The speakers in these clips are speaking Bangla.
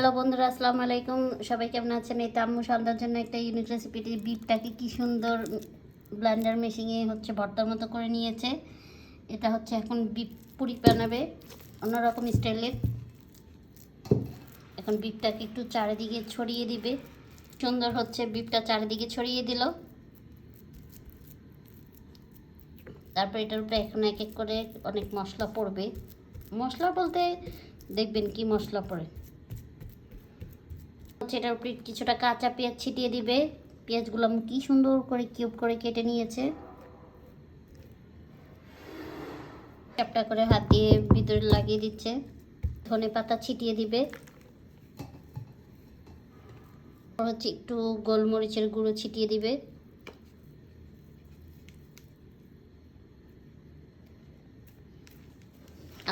হ্যালো বন্ধুরা, আসসালামু আলাইকুম। সবাই কেমন আছেন? এই তো আম্মু সন্ধ্যার জন্য একটা ইউনিক রেসিপিটি, বিফটাকে কি সুন্দর ব্লেন্ডার মেশিনে ভর্তার মতো করে নিয়েছে। এটা এখন বিফ পুরি বানাবে অন্যরকম স্টাইলে। এখন বিফটাকে একটু চারিদিকে ছড়িয়ে দিবে। সুন্দর বিফটা চারিদিকে ছড়িয়ে দিল। তারপর এটার উপরে এখন এক এক করে অনেক মশলা পড়বে। মশলা বলতে দেখবেন কি মশলা পড়ে। এটার উপরে কিছুটা কাঁচা পেঁয়াজ ছিটিয়ে দিবে। পেঁয়াজগুলো কি সুন্দর করে কিউব করে কেটে নিয়েছে। চ্যাপটা করে হাত দিয়ে ভিতরে লাগিয়ে দিচ্ছে। ধনে পাতা ছিটিয়ে দিবে। একটু গোলমরিচের গুঁড়ো ছিটিয়ে দিবে।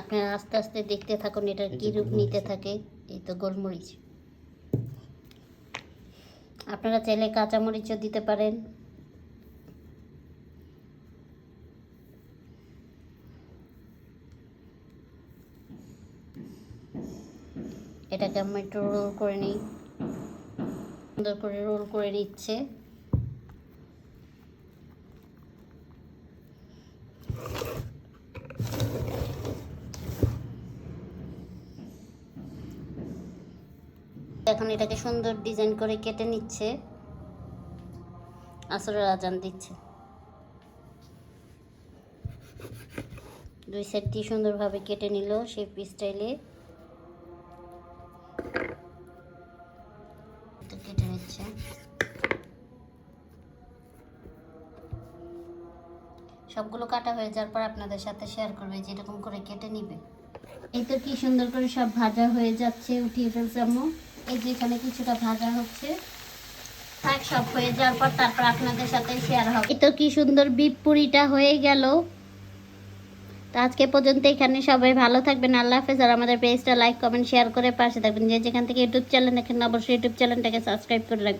আপনারা আস্তে আস্তে দেখতে থাকুন এটা কি রূপ নিতে থাকে। এই তো গোলমরিচ, আপনারা চাইলে কাঁচামরিচও দিতে পারেন। এটাকে আমি একটু রোল করে নিই। সুন্দর করে রোল করে নিচ্ছে। এখন এটাকে সুন্দর ডিজাইন করে কেটে নিচ্ছে। আসরের আজান দিচ্ছে। দুই সাইড দিয়ে সুন্দরভাবে কেটে নিল শেপ স্টাইলে। কেটে নিচ্ছে। সবগুলো কাটা হয়ে যাওয়ার পর আপনাদের সাথে শেয়ার করবে যে এরকম করে কেটে নিবে। এই তো কি সুন্দর করে সব ভাজা হয়ে যাচ্ছে, উঠিয়ে ফেলছে আম্মু। এই যে এখানে কিছুটা ভাজা হচ্ছে। থাক, সব হয়ে যাওয়ার পর তারপর আপনাদের সাথে শেয়ার হবে। এই তো কি সুন্দর বিফ পুরিটা হয়ে গেল। তো আজকে পর্যন্ত এখানে, সবাই ভালো থাকবেন। আল্লাহ হাফেজ। আর আমাদের পেজটা লাইক কমেন্ট শেয়ার করে পাশে থাকবেন। যে যেখান থেকে ইউটিউব চ্যানেল দেখেন অবশ্যই ইউটিউব চ্যানেলটাকে সাবস্ক্রাইব করে রাখবেন।